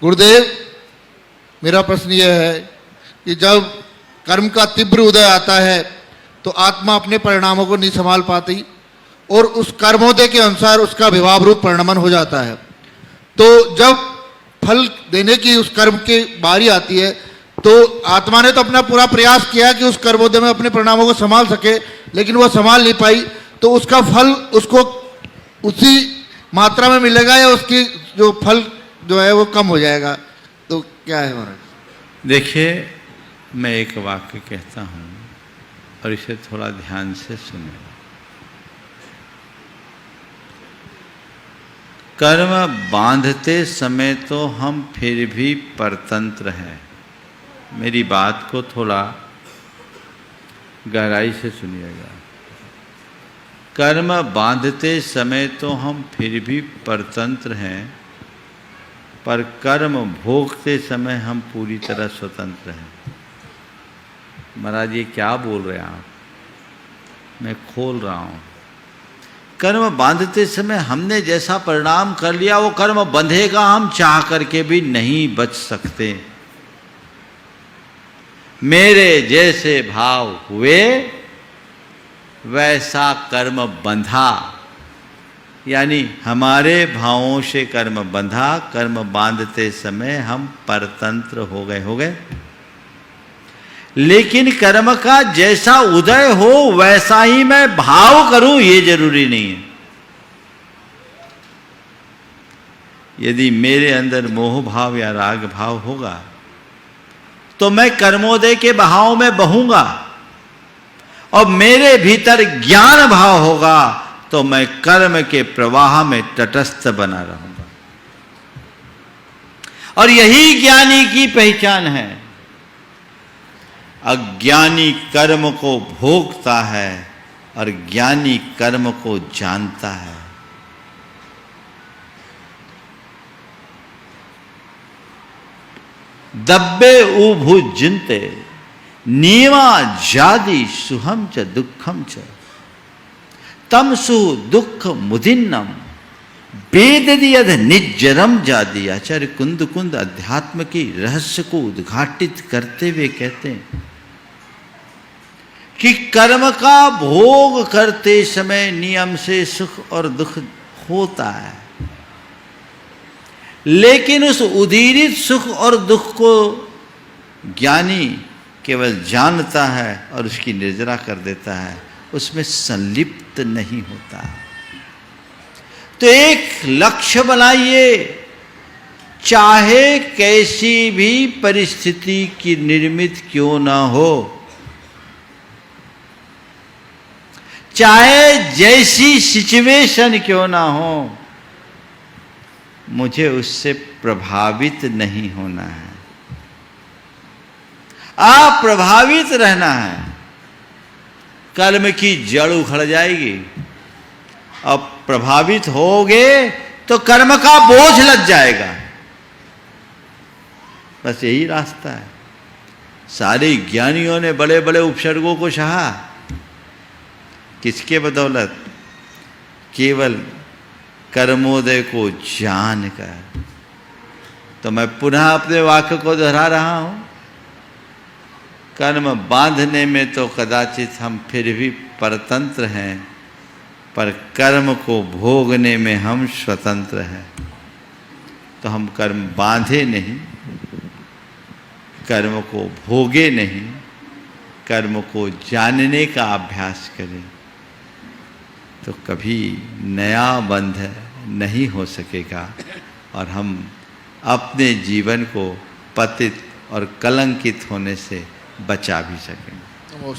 गुरुदेव, मेरा प्रश्न यह है कि जब कर्म का तीव्र उदय आता है तो आत्मा अपने परिणामों को नहीं संभाल पाती और उस कर्मोदय के अनुसार उसका विभाव रूप परिणमन हो जाता है। तो जब फल देने की उस कर्म की बारी आती है तो आत्मा ने तो अपना पूरा प्रयास किया कि उस कर्मोदय में अपने परिणामों को संभाल सके, लेकिन वह संभाल नहीं पाई, तो उसका फल उसको उसी मात्रा में मिलेगा या उसकी जो फल जो है वो कम हो जाएगा? तो क्या है महाराज? देखिए, मैं एक वाक्य कहता हूँ और इसे थोड़ा ध्यान से सुने। कर्म बांधते समय तो हम फिर भी परतंत्र हैं। मेरी बात को थोड़ा गहराई से सुनिएगा। कर्म बांधते समय तो हम फिर भी परतंत्र हैं, पर कर्म भोगते समय हम पूरी तरह स्वतंत्र हैं। महाराज, ये क्या बोल रहे हैं आप? मैं खोल रहा हूँ। कर्म बांधते समय हमने जैसा परिणाम कर लिया वो कर्म बंधेगा, हम चाह करके भी नहीं बच सकते। मेरे जैसे भाव हुए वैसा कर्म बंधा, यानी हमारे भावों से कर्म बंधा। कर्म बांधते समय हम परतंत्र हो गए। लेकिन कर्म का जैसा उदय हो वैसा ही मैं भाव करूं ये जरूरी नहीं है। यदि मेरे अंदर मोह भाव या राग भाव होगा तो मैं कर्मोदय के बहाव में बहूंगा, और मेरे भीतर ज्ञान भाव होगा तो मैं कर्म के प्रवाह में तटस्थ बना रहूंगा। और यही ज्ञानी की पहचान है। अज्ञानी कर्म को भोगता है और ज्ञानी कर्म को जानता है। दब्बे उभुजिन्ते नीवा जादि सुहम च दुखम च तमसु दुख मुदिन्नम वेदयद निज्जरम जादि। आचार्य कुंद कुंद अध्यात्म की रहस्य को उद्घाटित करते हुए कहते हैं कि कर्म का भोग करते समय नियम से सुख और दुख होता है, लेकिन उस उदीरित सुख और दुख को ज्ञानी केवल जानता है और उसकी निर्जरा कर देता है, उसमें संलिप्त नहीं होता। तो एक लक्ष्य बनाइए, चाहे कैसी भी परिस्थिति की निर्मित क्यों ना हो, चाहे जैसी सिचुएशन क्यों ना हो, मुझे उससे प्रभावित नहीं होना है। अप्रभावित रहना है। कर्म की जड़ उखड़ जाएगी। अब प्रभावित होगे तो कर्म का बोझ लग जाएगा। बस यही रास्ता है। सारे ज्ञानियों ने बड़े बड़े उपसर्गों को सहा, किसके बदौलत? केवल कर्मोदय को जानकर। तो मैं पुनः अपने वाक्य को दोहरा रहा हूं। कर्म बांधने में तो कदाचित हम फिर भी परतंत्र हैं, पर कर्म को भोगने में हम स्वतंत्र हैं। तो हम कर्म बांधे नहीं, कर्म को भोगे नहीं, कर्म को जानने का अभ्यास करें, तो कभी नया बंध नहीं हो सकेगा और हम अपने जीवन को पतित और कलंकित होने से बचा भी सकेंगे।